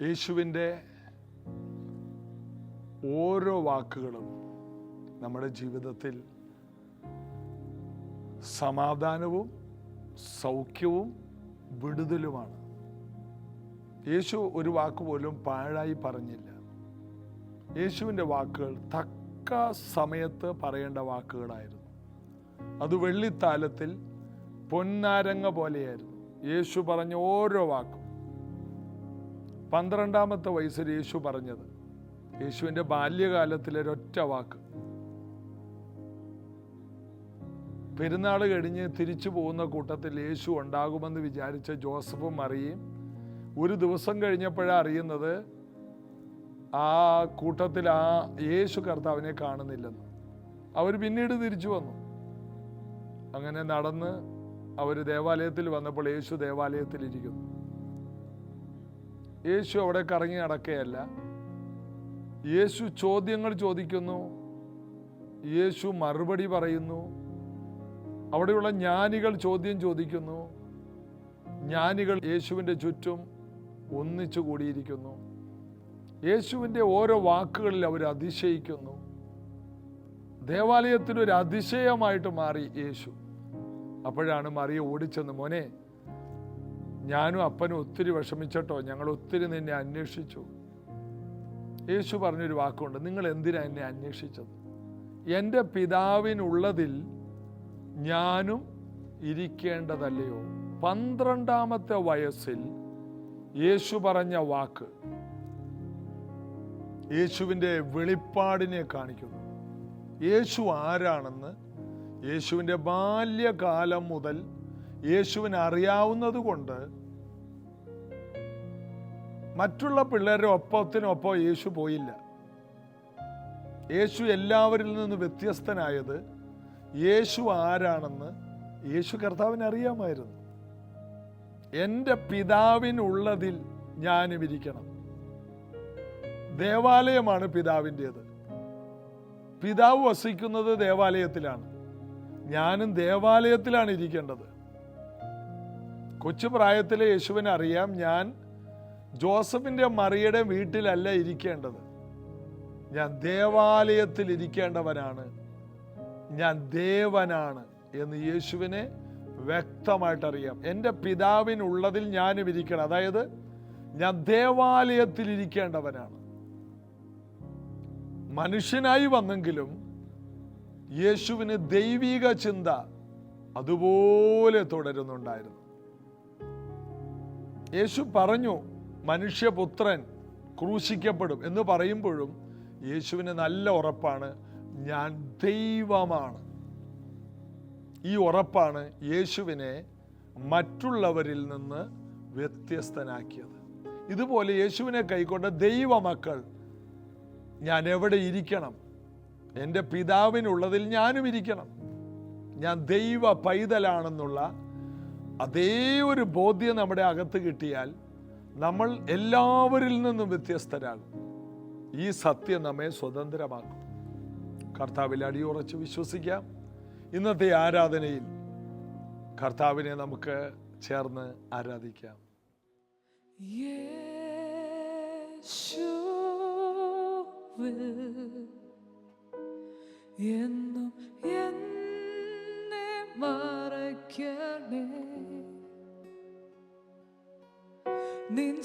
യേശുവിൻ്റെ ഓരോ വാക്കുകളും നമ്മുടെ ജീവിതത്തിൽ സമാധാനവും സൗഖ്യവും വിടുതലുമാണ്. യേശു ഒരു വാക്ക് പോലും പാഴായി പറഞ്ഞില്ല. യേശുവിൻ്റെ വാക്കുകൾ തക്ക സമയത്ത് പറയേണ്ട വാക്കുകളായിരുന്നു. അത് വെള്ളിത്താലത്തിൽ പൊന്നാരങ്ങ പോലെയായിരുന്നു യേശു പറഞ്ഞ ഓരോ വാക്കും. 12ാമത്തെ വയസ്സിൽ യേശു പറഞ്ഞത്, യേശുവിൻ്റെ ബാല്യകാലത്തിലെ ഒരൊറ്റ വാക്ക്. പെരുന്നാൾ കഴിഞ്ഞ് തിരിച്ചു പോകുന്ന കൂട്ടത്തിൽ യേശു ഉണ്ടാകുമെന്ന് വിചാരിച്ച ജോസഫും മറിയയും ഒരു ദിവസം കഴിഞ്ഞപ്പോഴാണ് അറിയുന്നത് ആ കൂട്ടത്തിൽ യേശു കർത്താവിനെ കാണുന്നില്ലെന്ന്. അവർ പിന്നീട് തിരിച്ചു വന്നു. അങ്ങനെ നടന്ന് അവർ ദേവാലയത്തിൽ വന്നപ്പോൾ യേശു ദേവാലയത്തിലിരിക്കുന്നു. യേശു അവിടെ കറങ്ങി നടക്കുകയല്ല. യേശു ചോദ്യങ്ങൾ ചോദിക്കുന്നു, യേശു മറുപടി പറയുന്നു. അവിടെയുള്ള ജ്ഞാനികൾ ചോദ്യം ചോദിക്കുന്നു. ജ്ഞാനികൾ യേശുവിൻ്റെ ചുറ്റും ഒന്നിച്ചു കൂടിയിരിക്കുന്നു. യേശുവിൻ്റെ ഓരോ വാക്കുകളിൽ അവർ അതിശയിക്കുന്നു. ദേവാലയത്തിനൊരു അതിശയമായിട്ട് മാറി യേശു. അപ്പോഴാണ് മറിയ ഓടിച്ചെന്ന്, മോനെ, ഞാനും അപ്പനും ഒത്തിരി വിഷമിച്ചട്ടോ, ഞങ്ങൾ ഒത്തിരി നിന്നെ അന്വേഷിച്ചു. യേശു പറഞ്ഞൊരു വാക്കുണ്ട്, നിങ്ങൾ എന്തിനാ എന്നെ അന്വേഷിച്ചത്? എൻ്റെ പിതാവിനുള്ളതിൽ ഞാനും ഇരിക്കേണ്ടതല്ലയോ? 12ാമത്തെ വയസ്സിൽ യേശു പറഞ്ഞ വാക്ക് യേശുവിൻ്റെ വെളിപ്പാടിനെ കാണിക്കുന്നു. യേശു ആരാണെന്ന് യേശുവിൻ്റെ ബാല്യകാലം മുതൽ യേശുവിനെ അറിയാവുന്നത് കൊണ്ട് മറ്റുള്ള പിള്ളേരുടെ ഒപ്പത്തിനൊപ്പം യേശു പോയില്ല. യേശു എല്ലാവരിൽ നിന്ന് വ്യത്യസ്തനായത് യേശു ആരാണെന്ന് യേശു കർത്താവിന് അറിയാമായിരുന്നു. എൻ്റെ പിതാവിനുള്ളതിൽ ഞാനും ഇരിക്കണം. ദേവാലയമാണ് പിതാവിൻ്റേത്. പിതാവ് വസിക്കുന്നത് ദേവാലയത്തിലാണ്. ഞാനും ദേവാലയത്തിലാണ് ഇരിക്കേണ്ടത്. കൊച്ചുപ്രായത്തിലെ യേശുവിനെ അറിയാം, ഞാൻ ജോസഫിൻ്റെ മറിയുടെ വീട്ടിലല്ല ഇരിക്കേണ്ടത്. ഞാൻ ദേവാലയത്തിൽ ഇരിക്കേണ്ടവനാണ്. ഞാൻ ദേവനാണ് എന്ന് യേശുവിനെ വ്യക്തമായിട്ടറിയാം. എൻ്റെ പിതാവിനുള്ളതിൽ ഞാനും ഇരിക്കണം. അതായത് ഞാൻ ദേവാലയത്തിൽ ഇരിക്കേണ്ടവനാണ്. മനുഷ്യനായി വന്നെങ്കിലും യേശുവിന് ദൈവിക ചിന്ത അതുപോലെ തുടരുന്നുണ്ടായിരുന്നു. യേശു പറഞ്ഞു മനുഷ്യപുത്രൻ ക്രൂശിക്കപ്പെടും എന്ന് പറയുമ്പോഴും യേശുവിന് നല്ല ഉറപ്പാണ്, ഞാൻ ദൈവമാണ്. ഈ ഉറപ്പാണ് യേശുവിനെ മറ്റുള്ളവരിൽ നിന്ന് വ്യത്യസ്തനാക്കിയത്. ഇതുപോലെ യേശുവിനെ കൈക്കൊണ്ട ദൈവമക്കൾ ഞാൻ എവിടെ ഇരിക്കണം? എൻ്റെ പിതാവിനുള്ളതിൽ ഞാനും ഇരിക്കണം. ഞാൻ ദൈവ പൈതലാണെന്നുള്ള അതേ ഒരു ബോധ്യം നമ്മുടെ അകത്ത് കിട്ടിയാൽ നമ്മൾ എല്ലാവരിൽ നിന്നും വ്യത്യസ്തരാകും. ഈ സത്യം നമ്മെ സ്വതന്ത്രമാക്കും. കർത്താവിൽ അടിയുറച്ച് വിശ്വസിക്കാം. ഇന്നത്തെ ആരാധനയിൽ കർത്താവിനെ നമുക്ക് ചേർന്ന് ആരാധിക്കാം. എന്നും എന്നെ മറയ്ക്കണേ, നിൻ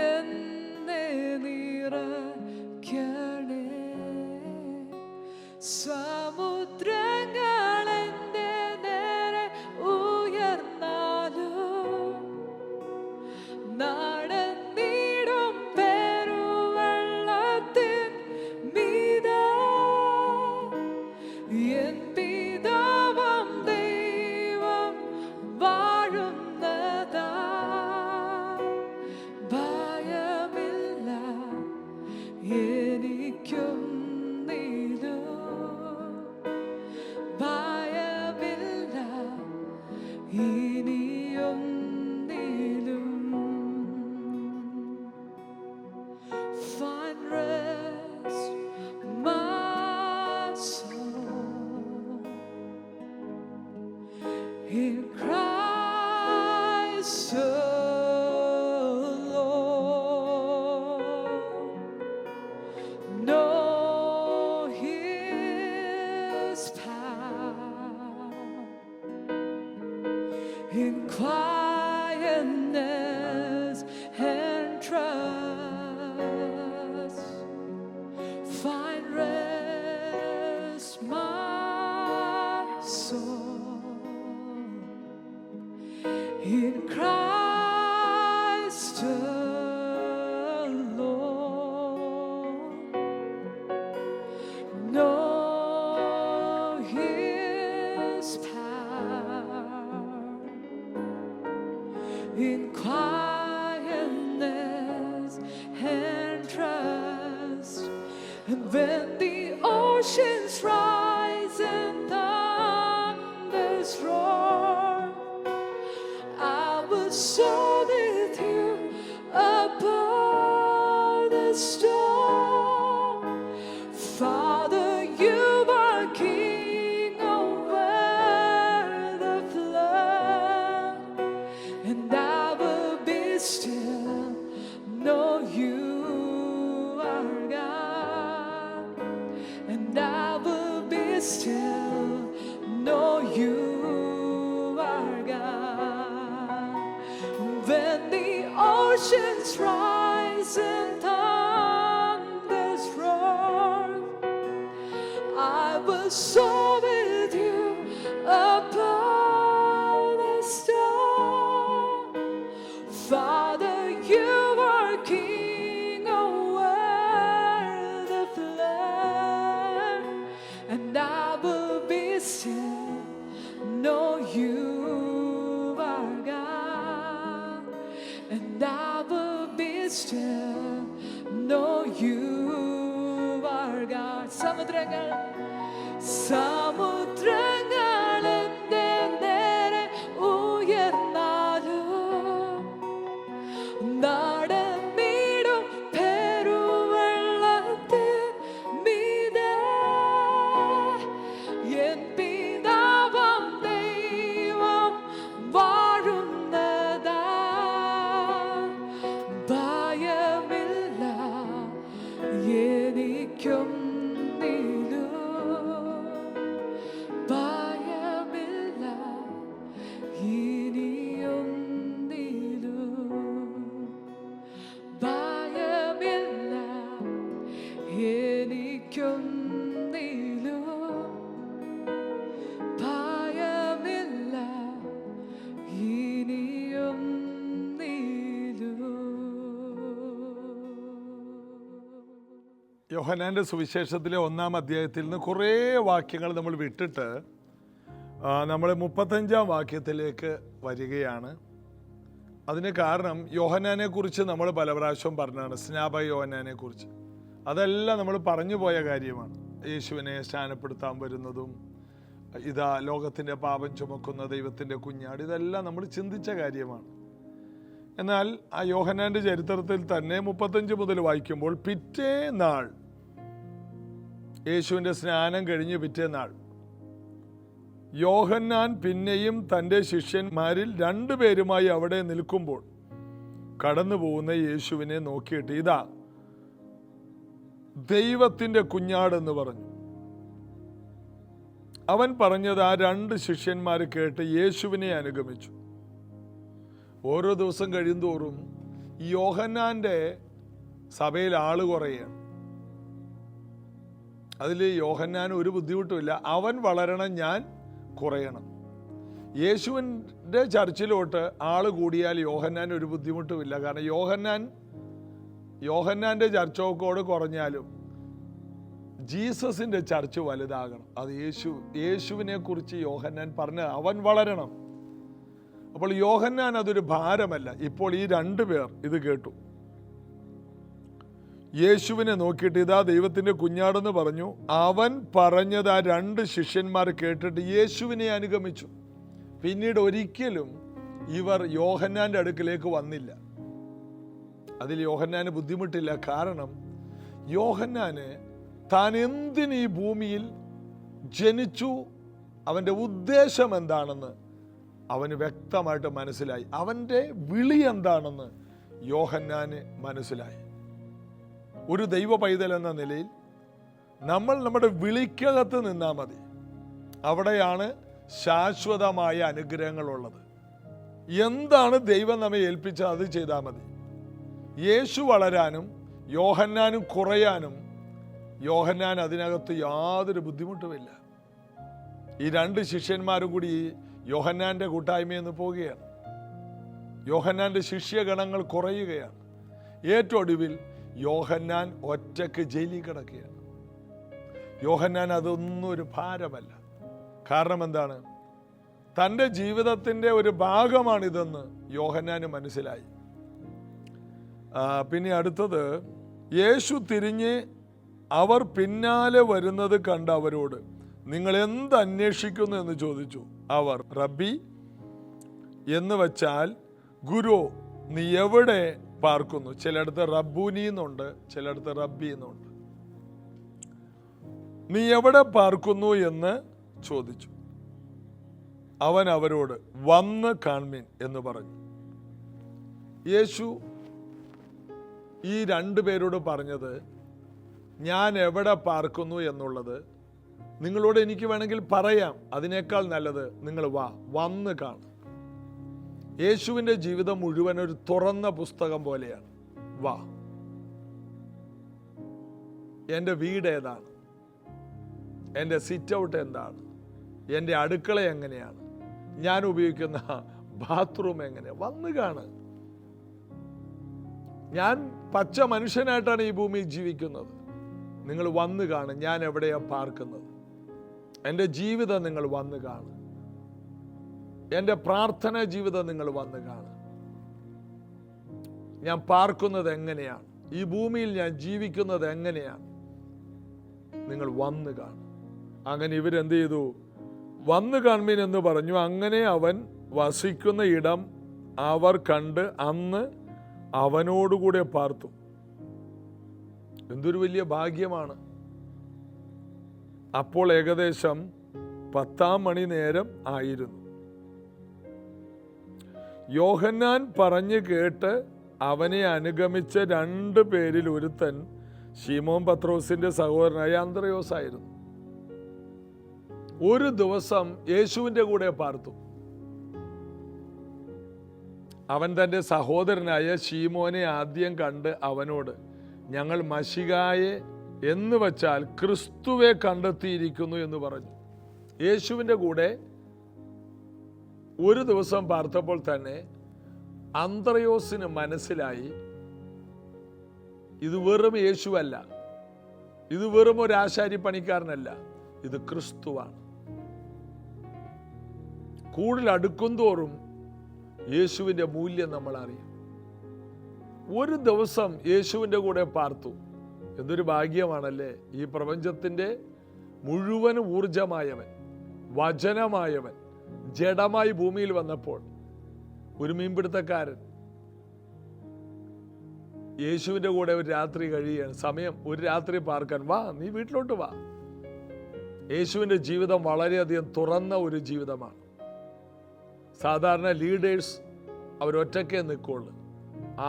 എന്നെ നിറയ്ക്കണേ. സമുദ്രങ്ങൾ എൻ്റെ നേരെ ഉയർന്നാലും നടന്നിടും പെരുവെള്ളത്തിൻ മീതെ N in Christ alone. Know His power in quietness and trust. Find rest, my soul, in Christ alone. Know His power in quietness and trust. And when the oceans rise and thunders roar, I will soar with you above the storm. Father, you are King over the flood, and I will be still, know you are God, and I will be still, know you are God. When the oceans rise and thunders roar, I will soar with you above the storm. Father, you are King over the flood, and I will be still, know you are God, and I will be still, know you are God. സമുദ്രങ്ങൾ എന്റെ നേരെ ഉയർന്നാലും നടന്നിടും പെരുവെള്ളത്തിൽ മീതെ N പിതാവാം ദൈവം വാഴുന്നതാ ഭയമില്ല എനിക്കും ഭയമില്ല ഇനിയൊന്നിലും ഭയമില്ല എനിക്കൊന്നിലും ഭയമില്ല ഇനിയൊന്നിലും. യോഹന്നാന്റെ സുവിശേഷത്തിലെ 1-ാം അധ്യായത്തിൽ നിന്ന് കുറേ വാക്യങ്ങൾ നമ്മൾ വിട്ടിട്ട് നമ്മൾ 35-ാം വാക്യത്തിലേക്ക് വരികയാണ്. അതിന് കാരണം യോഹന്നാനെ കുറിച്ച് നമ്മൾ പല പ്രാവശ്യവും പറഞ്ഞാണ്, സ്നാപക യോഹന്നാനെ കുറിച്ച്. അതെല്ലാം നമ്മൾ പറഞ്ഞു പോയ കാര്യമാണ്. യേശുവിനെ സ്നാനപ്പെടുത്താൻ വരുന്നതും ഇതാ ലോകത്തിൻ്റെ പാപം ചുമക്കുന്ന ദൈവത്തിൻ്റെ കുഞ്ഞാട്, ഇതെല്ലാം നമ്മൾ ചിന്തിച്ച കാര്യമാണ്. എന്നാൽ ആ യോഹന്നാന്റെ ചരിത്രത്തിൽ തന്നെ 35 മുതൽ വായിക്കുമ്പോൾ, പിറ്റേ നാൾ യേശുവിൻ്റെ സ്നാനം കഴിഞ്ഞ് പിറ്റേ നാൾ യോഹന്നാൻ പിന്നെയും തൻ്റെ ശിഷ്യന്മാരിൽ 2 പേരുമായി അവിടെ നിൽക്കുമ്പോൾ കടന്നു പോകുന്ന യേശുവിനെ നോക്കിയിട്ട്, ഇതാ ദൈവത്തിൻ്റെ കുഞ്ഞാടെന്ന് പറഞ്ഞു. അവൻ പറഞ്ഞത് ആ 2 ശിഷ്യന്മാർ കേട്ട് യേശുവിനെ അനുഗമിച്ചു. ഓരോ ദിവസം കഴിയുന്തോറും യോഹന്നാന്റെ സഭയിൽ ആള് കുറയാണ്. അതിൽ യോഹന്നാൻ ഒരു ബുദ്ധിമുട്ടുമില്ല. അവൻ വളരണം, ഞാൻ കുറയണം. യേശുവിൻ്റെ ചർച്ചിലോട്ട് ആള് കൂടിയാൽ യോഹന്നാൻ ഒരു ബുദ്ധിമുട്ടുമില്ല. കാരണം യോഹന്നാന്റെ ചർച്ചോക്കോട് കുറഞ്ഞാലും ജീസസിന്റെ ചർച്ച് വലുതാകണം. അത് യേശുവിനെ കുറിച്ച് യോഹന്നാൻ പറഞ്ഞ അവൻ വളരണം. അപ്പോൾ യോഹന്നാൻ അതൊരു ഭാരമല്ല. ഇപ്പോൾ ഈ 2 പേർ ഇത് കേട്ടു. യേശുവിനെ നോക്കിയിട്ട് ഇതാ ദൈവത്തിന്റെ കുഞ്ഞാടെന്ന് പറഞ്ഞു. അവൻ പറഞ്ഞത് ആ 2 ശിഷ്യന്മാർ കേട്ടിട്ട് യേശുവിനെ അനുഗമിച്ചു. പിന്നീട് ഒരിക്കലും ഇവർ യോഹന്നാന്റെ അടുക്കിലേക്ക് വന്നില്ല. അതിൽ യോഹന്നാന് ബുദ്ധിമുട്ടില്ല. കാരണം യോഹന്നാന് താൻ എന്തിന് ഈ ഭൂമിയിൽ ജനിച്ചു, അവൻ്റെ ഉദ്ദേശം എന്താണെന്ന് അവന് വ്യക്തമായിട്ട് മനസ്സിലായി. അവൻ്റെ വിളി എന്താണെന്ന് യോഹന്നാന് മനസ്സിലായി. ഒരു ദൈവ പൈതൽ എന്ന നിലയിൽ നമ്മൾ നമ്മുടെ വിളിക്കകത്ത് നിന്നാൽ മതി. അവിടെയാണ് ശാശ്വതമായ അനുഗ്രഹങ്ങളുള്ളത്. എന്താണ് ദൈവം നമ്മെ ഏൽപ്പിച്ചത് അത് ചെയ്താൽ മതി. യേശു വളരാനും യോഹന്നാനും കുറയാനും യോഹന്നാൻ അതിനകത്ത് യാതൊരു ബുദ്ധിമുട്ടുമില്ല. ഈ 2 ശിഷ്യന്മാരും കൂടി യോഹന്നാന്റെ കൂട്ടായ്മയിൽ നിന്ന് പോവുകയാണ്. യോഹന്നാന്റെ ശിഷ്യഗണങ്ങൾ കുറയുകയാണ്. ഏറ്റവും ഒടുവിൽ യോഹന്നാൻ ഒറ്റയ്ക്ക് ജയിലിൽ കിടക്കുകയാണ്. യോഹന്നാൻ അതൊന്നും ഒരു ഭാരമല്ല. കാരണം എന്താണ്? തൻ്റെ ജീവിതത്തിൻ്റെ ഒരു ഭാഗമാണിതെന്ന് യോഹന്നാന് മനസ്സിലായി. പിന്നെ അടുത്തത്, യേശു തിരിഞ്ഞ് അവർ പിന്നാലെ വരുന്നത് കണ്ട് അവരോട്, നിങ്ങൾ എന്ത് അന്വേഷിക്കുന്നു എന്ന് ചോദിച്ചു. അവർ, റബ്ബി എന്ന് വച്ചാൽ ഗുരു, നീ എവിടെ പാർക്കുന്നു? ചിലയിടത്ത് റബ്ബൂനി എന്നുണ്ട്, ചിലയിടത്ത് റബ്ബി എന്നുണ്ട്. നീ എവിടെ പാർക്കുന്നു എന്ന് ചോദിച്ചു. അവൻ അവരോട്, വന്ന് കാൺമീൻ എന്ന് പറഞ്ഞു. യേശു ഈ 2 പേരോട് പറഞ്ഞത്, ഞാൻ എവിടെ പാർക്കുന്നു എന്നുള്ളത് നിങ്ങളോട് എനിക്ക് വേണമെങ്കിൽ പറയാം. അതിനേക്കാൾ നല്ലത് നിങ്ങൾ വന്ന് കാണും. യേശുവിൻ്റെ ജീവിതം മുഴുവൻ ഒരു തുറന്ന പുസ്തകം പോലെയാണ്. എൻ്റെ വീട് ഏതാണ്, എൻ്റെ സിറ്റ് ഔട്ട് എന്താണ്, എൻ്റെ അടുക്കള എങ്ങനെയാണ്, ഞാൻ ഉപയോഗിക്കുന്ന ബാത്റൂം എങ്ങനെ, വന്ന് കാണ്. ഞാൻ പച്ച മനുഷ്യനായിട്ടാണ് ഈ ഭൂമിയിൽ ജീവിക്കുന്നത്. നിങ്ങൾ വന്ന് കാണും ഞാൻ എവിടെയാണ് പാർക്കുന്നത്. എൻ്റെ ജീവിതം നിങ്ങൾ വന്ന് കാണും. എൻ്റെ പ്രാർത്ഥനാ ജീവിതം നിങ്ങൾ വന്ന് കാണും. ഞാൻ പാർക്കുന്നത് എങ്ങനെയാണ്, ഈ ഭൂമിയിൽ ഞാൻ ജീവിക്കുന്നത് എങ്ങനെയാണ്, നിങ്ങൾ വന്ന് കാണും. അങ്ങനെ ഇവരെന്ത് ചെയ്തു? വന്ന് കാൺമീൻ എന്ന് പറഞ്ഞു. അങ്ങനെ അവൻ വസിക്കുന്ന ഇടം അവർ കണ്ട് അന്ന് അവനോടുകൂടെ പാർത്തു. എന്തൊരു വലിയ ഭാഗ്യമാണ്. അപ്പോൾ ഏകദേശം 10 മണി നേരം ആയിരുന്നു. യോഹന്നാൻ പറഞ്ഞു കേട്ട് അവനെ അനുഗമിച്ച 2 പേരിൽ ഒരുത്തൻ ശീമോൻ പത്രോസിന്റെ സഹോദരനായ അന്ത്രയോസ് ആയിരുന്നു. ഒരു ദിവസം യേശുവിൻ്റെ കൂടെ പാർത്തു. അവൻ തൻ്റെ സഹോദരനായ ശീമോനെ ആദ്യം കണ്ട് അവനോട്, ഞങ്ങൾ മശിഹായെ എന്ന് വച്ചാൽ ക്രിസ്തുവെ കണ്ടെത്തിയിരിക്കുന്നു എന്ന് പറഞ്ഞു. യേശുവിൻ്റെ കൂടെ ഒരു ദിവസം പാർത്തപ്പോൾ തന്നെ അന്ത്രയോസിന് മനസ്സിലായി, ഇത് വെറും യേശുവല്ല, ഇത് വെറും ഒരു ആശാരി പണിക്കാരനല്ല, ഇത് ക്രിസ്തുവാണ്. കൂടുതൽ അടുക്കും തോറും യേശുവിൻ്റെ മൂല്യം നമ്മൾ അറിയും. ഒരു ദിവസം യേശുവിൻ്റെ കൂടെ പാർത്തു. എന്തൊരു ഭാഗ്യമാണല്ലേ! ഈ പ്രപഞ്ചത്തിൻ്റെ മുഴുവൻ ഊർജമായവൻ, വചനമായവൻ ജഡമായി ഭൂമിയിൽ വന്നപ്പോൾ ഒരു മീൻപിടുത്തക്കാരൻ യേശുവിൻ്റെ കൂടെ ഒരു രാത്രി കഴിയുകയാണ്. സമയം ഒരു രാത്രി പാർക്കാൻ, നീ വീട്ടിലോട്ട് വാ. യേശുവിൻ്റെ ജീവിതം വളരെയധികം തുറന്ന ഒരു ജീവിതമാണ്. സാധാരണ ലീഡേഴ്സ് അവരൊറ്റയ്ക്കേ നിൽക്കുള്ളൂ,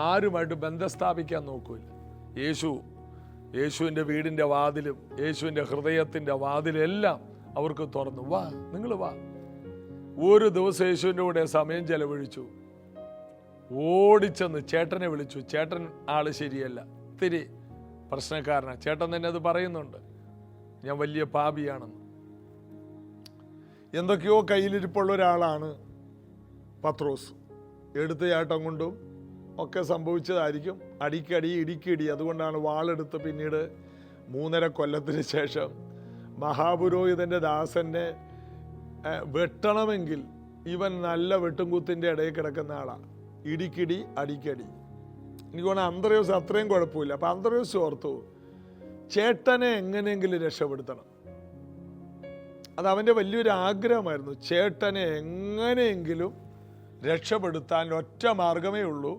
ആരുമായിട്ട് ബന്ധം സ്ഥാപിക്കാൻ നോക്കൂല. യേശുവിൻ്റെ വീടിൻ്റെ വാതിലും യേശുവിൻ്റെ ഹൃദയത്തിൻ്റെ വാതിലും എല്ലാം അവർക്ക് തുറന്നു. നിങ്ങൾ വാ. ഒരു ദിവസം യേശുവിൻ്റെ കൂടെ സമയം ചെലവഴിച്ചു. ഓടിച്ചെന്ന് ചേട്ടനെ വിളിച്ചു. ചേട്ടൻ ആള് ശരിയല്ല, ഇത്തിരി പ്രശ്നക്കാരനാണ്. ചേട്ടൻ തന്നെ അത് പറയുന്നുണ്ട്, ഞാൻ വലിയ പാപിയാണെന്ന്. എന്തൊക്കെയോ കയ്യിലിരിപ്പുള്ള ഒരാളാണ് പത്രോസ്. എടുത്തയാട്ടം കൊണ്ടും ഒക്കെ സംഭവിച്ചതായിരിക്കും. അടിക്കടി ഇടിക്കിടി. അതുകൊണ്ടാണ് വാളെടുത്ത് പിന്നീട് 3.5 കൊല്ലത്തിന് ശേഷം മഹാപുരോഹിതൻ്റെ ദാസനെ വെട്ടണമെങ്കിൽ ഇവൻ നല്ല വെട്ടുംകുത്തിൻ്റെ ഇടയിൽ കിടക്കുന്ന ആളാണ്. ഇടിക്കിടി അടിക്കടി. എനിക്ക് തോന്നുന്നു അന്ത്രയോസ് അത്രയും കുഴപ്പമില്ല. അപ്പം അന്ത്രയോസ് ഓർത്തു, ചേട്ടനെ എങ്ങനെയെങ്കിലും രക്ഷപ്പെടുത്തണം. അത് അവൻ്റെ വലിയൊരു ആഗ്രഹമായിരുന്നു. ചേട്ടനെ എങ്ങനെയെങ്കിലും രക്ഷപ്പെടുത്താൻ ഒറ്റ മാർഗമേ ഉള്ളൂ,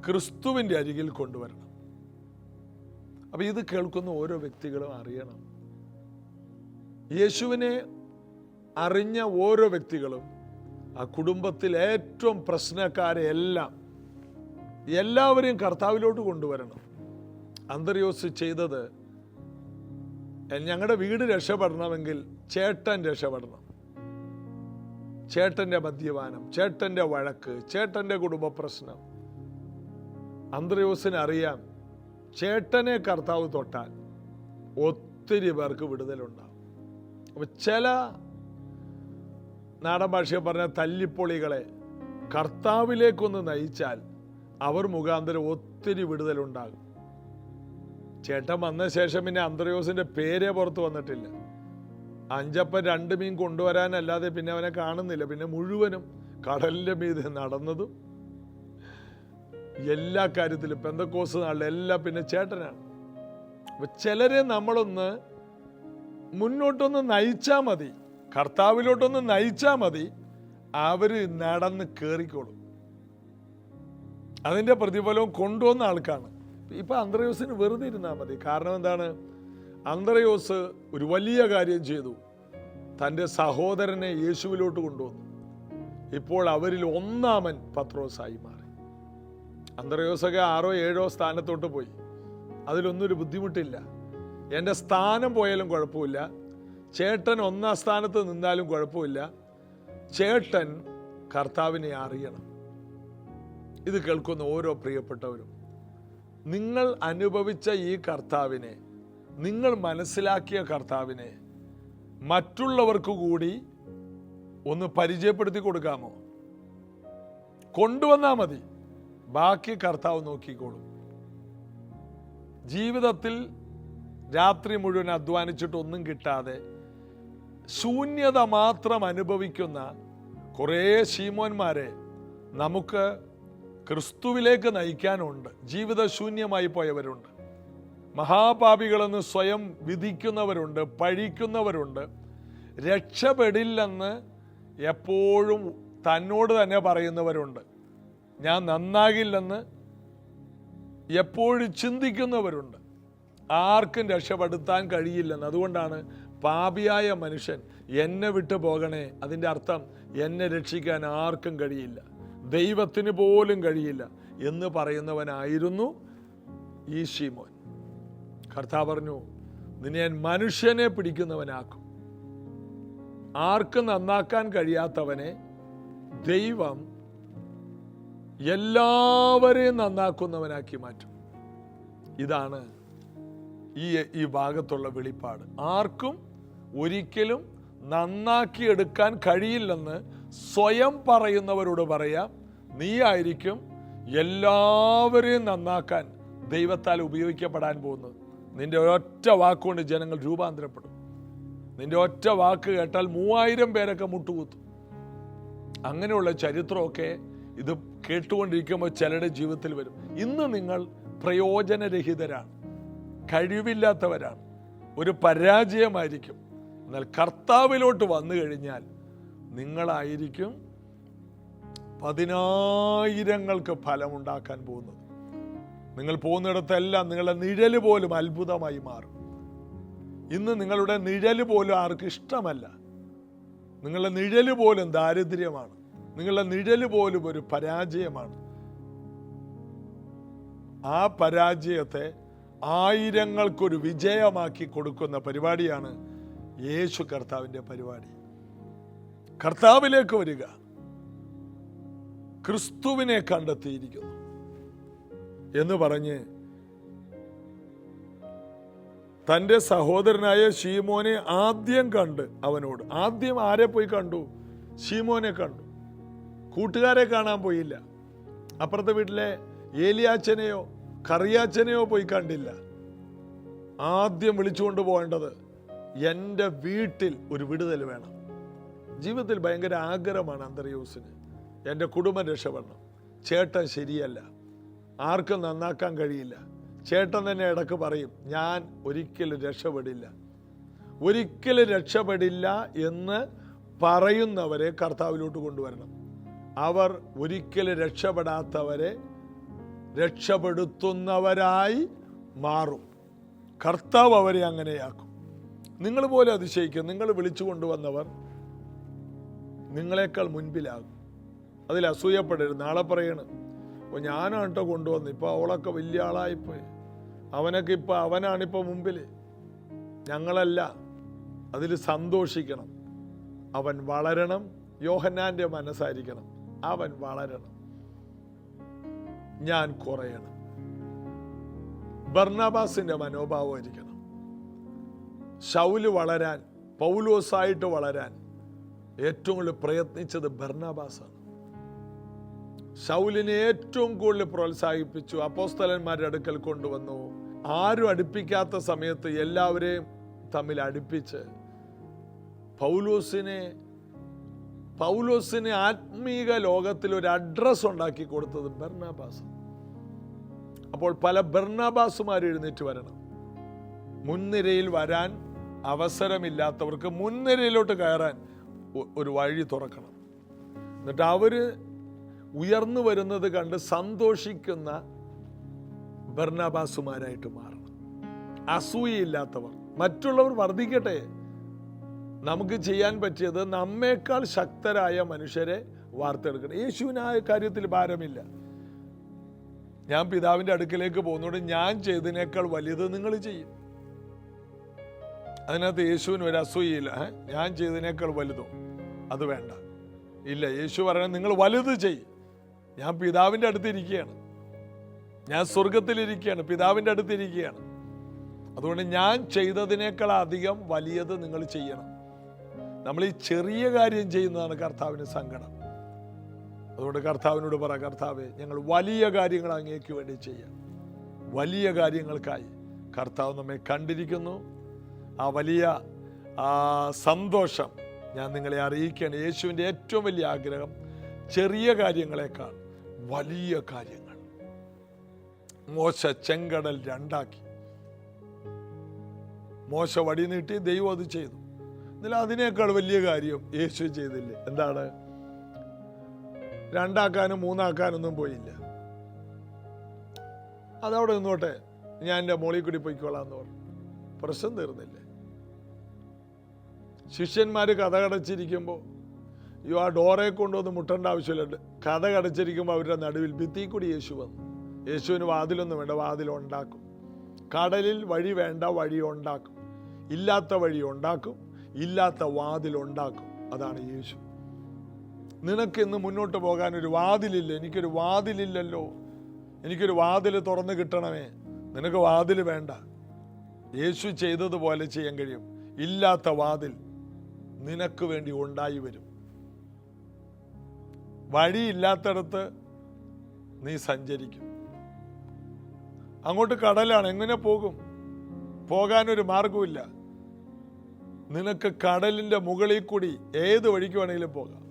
ക്രിസ്തുവിൻ്റെ അരികിൽ കൊണ്ടുവരണം. അപ്പം ഇത് കേൾക്കുന്ന ഓരോ വ്യക്തികളും അറിയണം, യേശുവിനെ അറിഞ്ഞ ഓരോ വ്യക്തികളും ആ കുടുംബത്തിൽ ഏറ്റവും പ്രശ്നക്കാരെ എല്ലാവരെയും കർത്താവിലോട്ട് കൊണ്ടുവരണം. അന്ത്രയോസ് ചെയ്തത്, ഞങ്ങളുടെ വീട് രക്ഷപ്പെടണമെങ്കിൽ ചേട്ടൻ രക്ഷപ്പെടണം. ചേട്ടൻ്റെ മദ്യപാനം, ചേട്ടൻ്റെ വഴക്ക്, ചേട്ടൻ്റെ കുടുംബ പ്രശ്നം. അന്ത്രയോസിന് അറിയാം, ചേട്ടനെ കർത്താവ് തൊട്ടാൽ ഒത്തിരി പേർക്ക് വിടുതലുണ്ടാവും. അപ്പൊ ചില നാടൻ ഭാഷയെ പറഞ്ഞ തല്ലിപ്പൊളികളെ കർത്താവിലേക്കൊന്ന് നയിച്ചാൽ അവർ മുഖാന്തരം ഒത്തിരി വിടുതലുണ്ടാകും. ചേട്ടൻ വന്ന ശേഷം പിന്നെ അന്ത്രയോസിന്റെ പേരേ പുറത്ത് വന്നിട്ടില്ല. 5 അപ്പം 2 മീൻ കൊണ്ടുവരാനല്ലാതെ പിന്നെ അവനെ കാണുന്നില്ല. പിന്നെ മുഴുവനും കടലിന്റെ മീതെ നടന്നതും എല്ലാ കാര്യത്തിലും പെന്തക്കോസ് നാളിലെല്ലാം പിന്നെ ചേട്ടനാണ്. അപ്പൊ ചിലരെ നമ്മളൊന്ന് മുന്നോട്ടൊന്ന് നയിച്ചാൽ മതി, കർത്താവിലോട്ടൊന്ന് നയിച്ചാൽ മതി, അവര് നടന്ന് കയറിക്കോളും. അതിന്റെ പ്രതിഫലവും കൊണ്ടുവന്ന ആൾക്കാണ്. ഇപ്പൊ അന്ത്രയോസിന് വെറുതെ ഇരുന്നാൽ മതി. കാരണം എന്താണ്? അന്ത്രയോസ് ഒരു വലിയ കാര്യം ചെയ്തു. തൻ്റെ സഹോദരനെ യേശുവിലോട്ട് കൊണ്ടുവന്നു. ഇപ്പോൾ അവരിൽ ഒന്നാമൻ പത്രോസായി മാറി. അന്ത്രയോസൊക്കെ 6ഓ 7ഓ സ്ഥാനത്തോട്ട് പോയി. അതിലൊന്നും ഒരു ബുദ്ധിമുട്ടില്ല. എൻ്റെ സ്ഥാനം പോയാലും കുഴപ്പമില്ല, ചേട്ടൻ 1ാം സ്ഥാനത്ത് നിന്നാലും കുഴപ്പമില്ല, ചേട്ടൻ കർത്താവിനെ അറിയണം. ഇത് കേൾക്കുന്ന ഓരോ പ്രിയപ്പെട്ടവരും, നിങ്ങൾ അനുഭവിച്ച ഈ കർത്താവിനെ, നിങ്ങൾ മനസ്സിലാക്കിയ കർത്താവിനെ മറ്റുള്ളവർക്ക് കൂടി ഒന്ന് പരിചയപ്പെടുത്തി കൊടുക്കാമോ? കൊണ്ടുവന്നാൽ മതി, ബാക്കി കർത്താവ് നോക്കിക്കോളും. ജീവിതത്തിൽ രാത്രി മുഴുവൻ അധ്വാനിച്ചിട്ടൊന്നും കിട്ടാതെ ശൂന്യത മാത്രം അനുഭവിക്കുന്ന കുറേ ശീമോന്മാരെ നമുക്ക് ക്രിസ്തുവിലേക്ക് നയിക്കാനുണ്ട്. ജീവിത ശൂന്യമായി പോയവരുണ്ട്, മഹാപാപികളെന്ന് സ്വയം വിധിക്കുന്നവരുണ്ട്, പഴിക്കുന്നവരുണ്ട്, രക്ഷപ്പെടില്ലെന്ന് എപ്പോഴും തന്നോട് തന്നെ പറയുന്നവരുണ്ട്, ഞാൻ നന്നാകില്ലെന്ന് എപ്പോഴും ചിന്തിക്കുന്നവരുണ്ട്, ആർക്കും രക്ഷപ്പെടുത്താൻ കഴിയില്ലെന്ന്. അതുകൊണ്ടാണ് പാപിയായ മനുഷ്യൻ എന്നെ വിട്ടു പോകണേ, അതിൻ്റെ അർത്ഥം എന്നെ രക്ഷിക്കാൻ ആർക്കും കഴിയില്ല, ദൈവത്തിന് പോലും കഴിയില്ല എന്ന് പറയുന്നവനായിരുന്നു ഈ ശീമോൻ. കർത്താവ് പറഞ്ഞു, നിന്നെ ഞാൻ മനുഷ്യനെ പിടിക്കുന്നവനാക്കും. ആർക്കും നന്നാക്കാൻ കഴിയാത്തവനെ ദൈവം എല്ലാവരെയും നന്നാക്കുന്നവനാക്കി മാറ്റും. ഇതാണ് ഈ ഭാഗത്തുള്ള വെളിപ്പാട്. ആർക്കും ഒരിക്കലും നന്നാക്കിയെടുക്കാൻ കഴിയില്ലെന്ന് സ്വയം പറയുന്നവരോട് പറയാം, നീ ആയിരിക്കും എല്ലാവരെയും നന്നാക്കാൻ ദൈവത്താൽ ഉപയോഗിക്കപ്പെടാൻ പോകുന്നത്. നിന്റെ ഒറ്റ വാക്കുകൊണ്ട് ജനങ്ങൾ രൂപാന്തരപ്പെടും. നിന്റെ ഒറ്റ വാക്ക് കേട്ടാൽ 3000 പേരൊക്കെ മുട്ടുകുത്തും. അങ്ങനെയുള്ള ചരിത്രമൊക്കെ ഇത് കേട്ടുകൊണ്ടിരിക്കുമ്പോൾ ചിലരുടെ ജീവിതത്തിൽ വരും. ഇന്ന് നിങ്ങൾ പ്രയോജനരഹിതരാണ്, കഴിവില്ലാത്തവരാണ്, ഒരു പരാജയമായിരിക്കും. എന്നാൽ കർത്താവിലോട്ട് വന്നു കഴിഞ്ഞാൽ നിങ്ങളായിരിക്കും 10,000ങ്ങൾക്ക് ഫലമുണ്ടാക്കാൻ പോകുന്നത്. നിങ്ങൾ പോകുന്നിടത്തെല്ലാം നിങ്ങളുടെ നിഴല് പോലും അത്ഭുതമായി മാറും. ഇന്ന് നിങ്ങളുടെ നിഴല് പോലും ആർക്കും ഇഷ്ടമല്ല. നിങ്ങളുടെ നിഴല് പോലും ദാരിദ്ര്യമാണ്, നിങ്ങളുടെ നിഴല് പോലും ഒരു പരാജയമാണ്. ആ പരാജയത്തെ 1000ങ്ങൾക്കൊരു വിജയമാക്കി കൊടുക്കുന്ന പരിപാടിയാണ് യേശു കർത്താവിൻ്റെ പരിപാടി. കർത്താവിലേക്ക് വരിക, ക്രിസ്തുവിനെ കണ്ടെത്തിയിരിക്കുന്നു എന്ന് പറഞ്ഞ് തൻ്റെ സഹോദരനായ ശീമോനെ ആദ്യം കണ്ട് അവനോട്, ആദ്യം ആരെ പോയി കണ്ടു? ശീമോനെ കണ്ടു. കൂട്ടുകാരെ കാണാൻ പോയില്ല. അപ്പുറത്തെ വീട്ടിലെ ഏലിയാച്ചനെയോ കറിയാച്ചനെയോ പോയി കണ്ടില്ല. ആദ്യം വിളിച്ചുകൊണ്ട് പോകേണ്ടത്, എൻ്റെ വീട്ടിൽ ഒരു വിടുതൽ വേണം. ജീവിതത്തിൽ ഭയങ്കര ആഗ്രഹമാണ് അന്ത്രയോസിന്, എൻ്റെ കുടുംബം രക്ഷപ്പെടണം. ചേട്ടൻ ശരിയല്ല, ആർക്കും നന്നാക്കാൻ കഴിയില്ല. ചേട്ടൻ തന്നെ ഇടക്ക് പറയും, ഞാൻ ഒരിക്കലും രക്ഷപ്പെടില്ല. ഒരിക്കലും രക്ഷപ്പെടില്ല എന്ന് പറയുന്നവരെ കർത്താവിലോട്ട് കൊണ്ടുവരണം. അവർ ഒരിക്കലും രക്ഷപ്പെടാത്തവരെ രക്ഷപ്പെടുത്തുന്നവരായി മാറും. കർത്താവ് അവരെ അങ്ങനെയാക്കും. നിങ്ങൾ പോലെ അതിശയിക്കും. നിങ്ങൾ വിളിച്ചു കൊണ്ടുവന്നവർ നിങ്ങളെക്കാൾ മുൻപിലാകും. അതിൽ അസൂയപ്പെടരുത്. നാളെ പറയണം, അപ്പോൾ ഞാനാണ് കേട്ടോ കൊണ്ടുവന്ന്, ഇപ്പോൾ അവളൊക്കെ വലിയ ആളായിപ്പോയി, അവനൊക്കെ ഇപ്പോൾ അവനാണിപ്പോൾ മുമ്പിൽ, ഞങ്ങളല്ല. അതിൽ സന്തോഷിക്കണം. അവൻ വളരണം. യോഹന്നാന്റെ മനസ്സായിരിക്കണം, അവൻ വളരണം, ഞാൻ കുറയണം. ബർന്നബാസിന്റെ മനോഭാവമായിരിക്കണം. ശൗല് വളരാൻ, പൗലോസായിട്ട് വളരാൻ ഏറ്റവും കൂടുതൽ പ്രയത്നിച്ചത് ബർന്നബാസാണ്. ശൗലിനെ ഏറ്റവും കൂടുതൽ പ്രോത്സാഹിപ്പിച്ചു. അപ്പോസ്തലന്മാരുടെ അടുക്കൽ കൊണ്ടുവന്നു. ആരും അടുപ്പിക്കാത്ത സമയത്ത് എല്ലാവരെയും തമ്മിൽ അടുപ്പിച്ച് പൗലോസിനെ ആത്മീക ലോകത്തിൽ ഒരു അഡ്രസ് ഉണ്ടാക്കി കൊടുത്തത് ബർന്നബാസ്. അപ്പോൾ പല ബർന്നബാസുമാർ എഴുന്നേറ്റ് വരണം. മുൻനിരയിൽ വരാൻ അവസരമില്ലാത്തവർക്ക് മുൻനിരയിലോട്ട് കയറാൻ ഒരു വഴി തുറക്കണം. എന്നിട്ട് അവര് ഉയർന്നു വരുന്നത് കണ്ട് സന്തോഷിക്കുന്ന ബർന്നബാസുമാരായിട്ട് മാറണം. അസൂയയില്ലാത്തവർ. മറ്റുള്ളവർ വർദ്ധിക്കട്ടെ. നമുക്ക് ചെയ്യാൻ പറ്റിയത് നമ്മേക്കാൾ ശക്തരായ മനുഷ്യരെ വാർത്തെടുക്കണം. യേശുവിന് ആ കാര്യത്തിൽ ഭാരമില്ല. ഞാൻ പിതാവിൻ്റെ അടുക്കലേക്ക് പോകുന്നതുകൊണ്ട് ഞാൻ ചെയ്തതിനേക്കാൾ വലുത് നിങ്ങൾ ചെയ്യും. അതിനകത്ത് യേശുവിന് ഒരു അസൂയയില്ല. ഞാൻ ചെയ്തതിനേക്കാൾ വലുതോ, അത് വേണ്ട. ഇല്ല, യേശു പറയണത് നിങ്ങൾ വലുത് ചെയ്യും. ഞാൻ പിതാവിൻ്റെ അടുത്തിരിക്കുകയാണ്, ഞാൻ സ്വർഗത്തിലിരിക്കുകയാണ്, പിതാവിൻ്റെ അടുത്തിരിക്കുകയാണ്. അതുകൊണ്ട് ഞാൻ ചെയ്തതിനേക്കാൾ അധികം വലിയത് നിങ്ങൾ ചെയ്യണം. നമ്മൾ ഈ ചെറിയ കാര്യം ചെയ്യുന്നതാണ് കർത്താവിന് സങ്കടം. അതുകൊണ്ട് കർത്താവിനോട് പറ, കർത്താവേ, ഞങ്ങൾ വലിയ കാര്യങ്ങൾ അങ്ങേക്ക് വേണ്ടി ചെയ്യാം. വലിയ കാര്യങ്ങൾക്കായി കർത്താവ് നമ്മെ കണ്ടിരിക്കുന്നു. ആ വലിയ സന്തോഷം ഞാൻ നിങ്ങളെ അറിയിക്കുകയാണ്. യേശുവിൻ്റെ ഏറ്റവും വലിയ ആഗ്രഹം ചെറിയ കാര്യങ്ങളെക്കാൾ വലിയ കാര്യങ്ങൾ. മോശ ചെങ്കടൽ രണ്ടാക്കി. മോശ വടി നീട്ടി, ദൈവം അത് ചെയ്തു. എന്നാൽ അതിനേക്കാൾ വലിയ കാര്യം യേശു ചെയ്തില്ലേ? എന്താണ്? രണ്ടാക്കാനും മൂന്നാക്കാനൊന്നും പോയില്ല. അതവിടെ നിന്നോട്ടെ, ഞാൻ എൻ്റെ മോളിൽ കൂടി പോയിക്കോളാം എന്ന് പറഞ്ഞു. പ്രശ്നം തീർന്നില്ലേ? ശിഷ്യന്മാര് കഥ കടച്ചിരിക്കുമ്പോൾ ആ ഡോറെ കൊണ്ടുവന്ന് മുട്ടേണ്ട ആവശ്യമില്ല. കഥ കടച്ചിരിക്കുമ്പോൾ അവരുടെ നടുവിൽ ഭിത്തി കൂടി യേശു വന്നു. യേശുവിന് വാതിലൊന്നും വേണ്ട, വാതിലുണ്ടാക്കും. കടലിൽ വഴി വേണ്ട, വഴി ഉണ്ടാക്കും. ഇല്ലാത്ത വഴി ഉണ്ടാക്കും, ഇല്ലാത്ത വാതിലുണ്ടാക്കും. അതാണ് യേശു. നിനക്ക് ഇന്ന് മുന്നോട്ട് പോകാൻ ഒരു വാതിലില്ല. എനിക്കൊരു വാതിലില്ലല്ലോ, എനിക്കൊരു വാതിൽ തുറന്നു കിട്ടണമേ. നിനക്ക് വാതിൽ വേണ്ട. യേശു ചെയ്തതുപോലെ ചെയ്യാൻ കഴിയും. ഇല്ലാത്ത വാതിൽ നിനക്ക് വേണ്ടി ഉണ്ടായി വരും. വഴിയില്ലാത്തടത്ത് നീ സഞ്ചരിക്കും. അങ്ങോട്ട് കടലാണ്, എങ്ങനെ പോകും? പോകാനൊരു മാർഗമില്ല. നിനക്ക് കടലിന്റെ മുകളിൽ കൂടി ഏത് വഴിക്ക് വേണമെങ്കിലും പോകാം.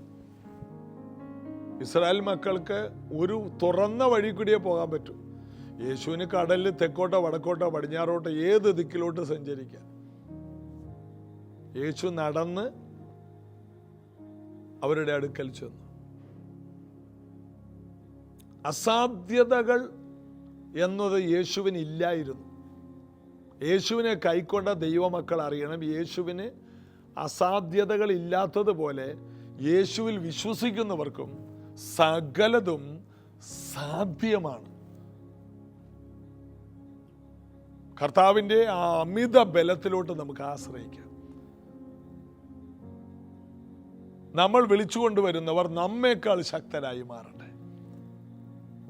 ഇസ്രായേൽ മക്കൾക്ക് ഒരു തുറന്ന വഴി കൂടിയേ പോകാൻ പറ്റൂ. യേശുവിന് കടലിൽ തെക്കോട്ടോ വടക്കോട്ടോ പടിഞ്ഞാറോട്ടോ ഏത് ദിക്കിലോട്ട് സഞ്ചരിക്കാം. യേശു നടന്ന് അവരുടെ അടുക്കൽ ചെന്നു. അസാധ്യതകൾ എന്നത് യേശുവിന് ഇല്ലായിരുന്നു. യേശുവിനെ കൈക്കൊണ്ട ദൈവമക്കൾ അറിയണം, യേശുവിന് അസാധ്യതകൾ ഇല്ലാത്തതുപോലെ യേശുവിൽ വിശ്വസിക്കുന്നവർക്കും സകലതും സാധ്യമാണ്. കർത്താവിൻ്റെ ആ അമിത ബലത്തിലോട്ട് നമുക്ക് ആശ്രയിക്കാം. നമ്മൾ വിളിച്ചുകൊണ്ടുവരുന്നവർ നമ്മേക്കാൾ ശക്തരായി മാറട്ടെ.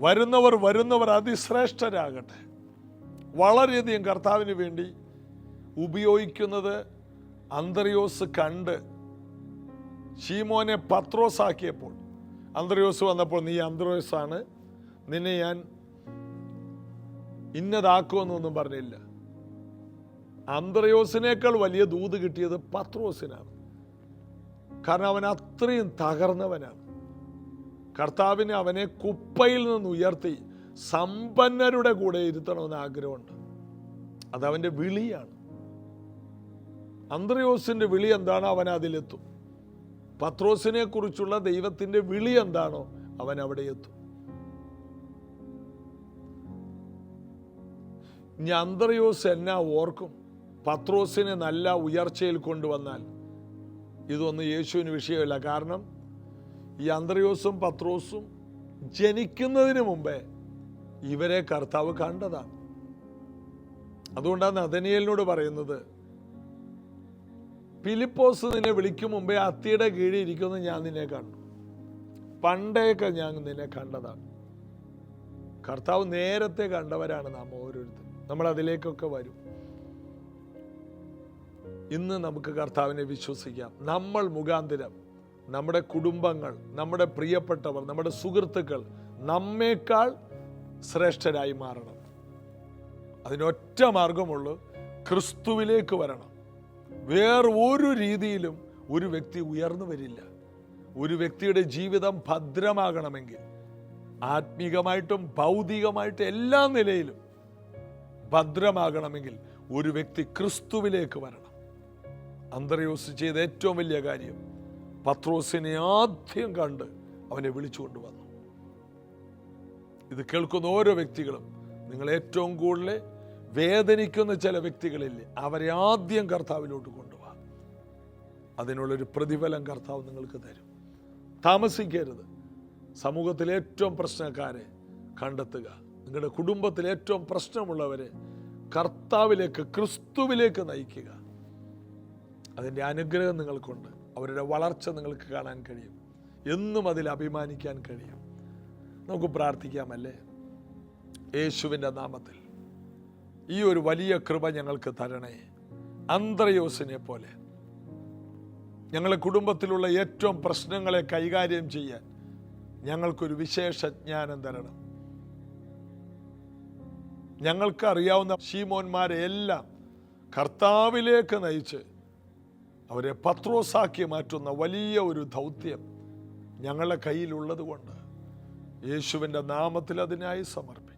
വരുന്നവർ അതിശ്രേഷ്ഠരാകട്ടെ. വളരെയധികം കർത്താവിന് വേണ്ടി ഉപയോഗിക്കുന്നത് അന്ത്രയോസ് കണ്ട് ശീമോനെ പത്രോസാക്കിയപ്പോൾ, അന്ത്രയോസ് വന്നപ്പോൾ, നീ അന്ത്രയോസാണ്, നിന്നെ ഞാൻ ഇന്നതാക്കുമെന്നൊന്നും പറഞ്ഞില്ല. അന്ത്രയോസിനേക്കാൾ വലിയ ദൂത് കിട്ടിയത് പത്രോസിനാണ്. കാരണം അവൻ അത്രയും തകർന്നവനാണ്. കർത്താവിന് അവനെ കുപ്പയിൽ നിന്ന് ഉയർത്തി സമ്പന്നരുടെ കൂടെ ഇരുത്തണമെന്ന് ആഗ്രഹമുണ്ട്. അതവൻ്റെ വിളിയാണ്. അന്ത്രയോസിന്റെ വിളി എന്താണോ അവൻ അതിലെത്തും. പത്രോസിനെ കുറിച്ചുള്ള ദൈവത്തിന്റെ വിളി എന്താണോ അവൻ അവിടെ എത്തും. ഇനി അന്ത്രയോസ് എന്നാ ഓർക്കും? പത്രോസിനെ നല്ല ഉയർച്ചയിൽ കൊണ്ടുവന്നാൽ ഇതൊന്നും യേശുവിന് വിഷയമില്ല. കാരണം ഈ അന്ത്രയോസും പത്രോസും ജനിക്കുന്നതിന് മുമ്പേ ഇവരെ കർത്താവ് കണ്ടതാണ്. അതുകൊണ്ടാണ് നഥനയേലിനോട് പറയുന്നത്, ഫിലിപ്പോസ് നിന്നെ വിളിക്കും മുമ്പേ അത്തിയുടെ കീഴിൽ ഇരിക്കുമെന്ന് ഞാൻ നിന്നെ കണ്ടു. പണ്ടേക്ക് ഞാൻ നിന്നെ കണ്ടതാണ്. കർത്താവ് നേരത്തെ കണ്ടവരാണ് നാം ഓരോരുത്തരും. നമ്മൾ അതിലേക്കൊക്കെ വരും. ഇന്ന് നമുക്ക് കർത്താവിനെ വിശ്വസിക്കാം. നമ്മൾ മുഖാന്തരം നമ്മുടെ കുടുംബങ്ങൾ, നമ്മുടെ പ്രിയപ്പെട്ടവർ, നമ്മുടെ സുഹൃത്തുക്കൾ നമ്മേക്കാൾ ശ്രേഷ്ഠരായി മാറണം. അതിനൊറ്റ മാർഗമുള്ളൂ, ക്രിസ്തുവിലേക്ക് വരണം. വേറെ ഒരു രീതിയിലും ഒരു വ്യക്തി ഉയർന്നു വരില്ല. ഒരു വ്യക്തിയുടെ ജീവിതം ഭദ്രമാകണമെങ്കിൽ ആത്മീകമായിട്ടും ഭൗതികമായിട്ടും എല്ലാ നിലയിലും ഭദ്രമാകണമെങ്കിൽ ഒരു വ്യക്തി ക്രിസ്തുവിലേക്ക് വരണം. അന്ത്രയോസ് ചെയ്ത ഏറ്റവും വലിയ കാര്യം, പത്രോസിനെ ആദ്യം കണ്ട് അവനെ വിളിച്ചുകൊണ്ടുവന്നു. ഇത് കേൾക്കുന്ന ഓരോ വ്യക്തികളും, നിങ്ങൾ ഏറ്റവും കൂടുതൽ വേദനിക്കുന്ന ചില വ്യക്തികളില്ലേ, അവരെ ആദ്യം കർത്താവിലോട്ട് കൊണ്ടുപോകാം. അതിനുള്ളൊരു പ്രതിഫലം കർത്താവ് നിങ്ങൾക്ക് തരും. താമസിക്കരുത്. സമൂഹത്തിലെ ഏറ്റവും പ്രശ്നക്കാരെ കണ്ടെത്തുക. നിങ്ങളുടെ കുടുംബത്തിൽ ഏറ്റവും പ്രശ്നമുള്ളവരെ കർത്താവിലേക്ക്, ക്രിസ്തുവിലേക്ക് നയിക്കുക. അതിൻ്റെ അനുഗ്രഹം നിങ്ങൾക്കുണ്ട്. അവരുടെ വളർച്ച നിങ്ങൾക്ക് കാണാൻ കഴിയും. എന്നും അതിൽ അഭിമാനിക്കാൻ കഴിയും. നമുക്ക് പ്രാർത്ഥിക്കാമല്ലേ? യേശുവിൻ്റെ നാമത്തിൽ ഈ ഒരു വലിയ കൃപ ഞങ്ങൾക്ക് തരണേ. അന്ത്രയോസിനെ പോലെ ഞങ്ങളുടെ കുടുംബത്തിലുള്ള ഏറ്റവും പ്രശ്നങ്ങളെ കൈകാര്യം ചെയ്യാൻ ഞങ്ങൾക്കൊരു വിശേഷ ജ്ഞാനം തരണം. ഞങ്ങൾക്കറിയാവുന്ന ശീമോന്മാരെ എല്ലാം കർത്താവിലേക്ക് നയിച്ച് അവരെ പത്രോസാക്കി മാറ്റുന്ന വലിയ ഒരു ദൗത്യം ഞങ്ങളുടെ കയ്യിലുള്ളത് കൊണ്ട് യേശുവിൻ്റെ നാമത്തിൽ അതിനായി സമർപ്പിക്കും.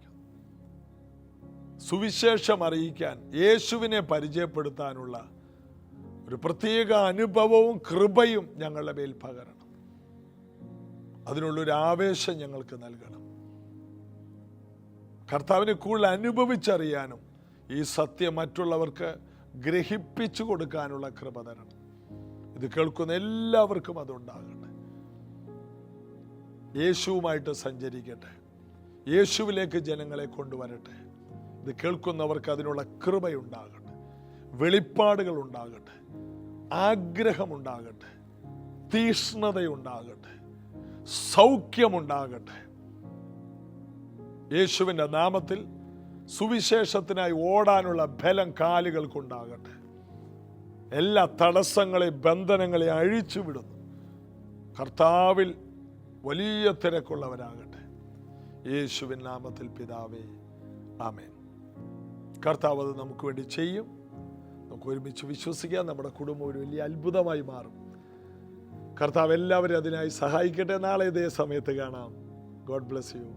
സുവിശേഷം അറിയിക്കാൻ, യേശുവിനെ പരിചയപ്പെടുത്താനുള്ള ഒരു പ്രത്യേക അനുഭവവും കൃപയും ഞങ്ങളുടെ മേൽ പകരണം. അതിനുള്ളൊരു ആവേശം ഞങ്ങൾക്ക് നൽകണം. കർത്താവിനെ കൂടുതൽ അനുഭവിച്ചറിയാനും ഈ സത്യം മറ്റുള്ളവർക്ക് ഗ്രഹിപ്പിച്ചു കൊടുക്കാനുള്ള കൃപ തരണം. ഇത് കേൾക്കുന്ന എല്ലാവർക്കും അതുണ്ടാകട്ടെ. യേശുവുമായിട്ട് സഞ്ചരിക്കട്ടെ. യേശുവിലേക്ക് ജനങ്ങളെ കൊണ്ടുവരട്ടെ. ഇത് കേൾക്കുന്നവർക്ക് അതിനുള്ള കൃപയുണ്ടാകട്ടെ, വെളിപ്പാടുകൾ ഉണ്ടാകട്ടെ, ആഗ്രഹമുണ്ടാകട്ടെ, തീഷ്ണതയുണ്ടാകട്ടെ, സൗഖ്യമുണ്ടാകട്ടെ. യേശുവിൻ്റെ നാമത്തിൽ സുവിശേഷത്തിനായി ഓടാനുള്ള ബലം കാലുകൾക്കുണ്ടാകട്ടെ. എല്ലാ തടസ്സങ്ങളെയും ബന്ധനങ്ങളെയും അഴിച്ചുവിടുന്നു. കർത്താവിൽ വലിയ തിരക്കുള്ളവരാകട്ടെ. യേശുവിൻ നാമത്തിൽ പിതാവേ, ആമേൻ. കർത്താവ് അത് നമുക്ക് വേണ്ടി ചെയ്യും. നമുക്ക് ഒരുമിച്ച് വിശ്വസിക്കാം. നമ്മുടെ കുടുംബം ഒരു വലിയ അത്ഭുതമായി മാറും. കർത്താവ് എല്ലാവരും അതിനായി സഹായിക്കട്ടെ. നാളെ ഇതേ സമയത്ത് കാണാം. God bless you.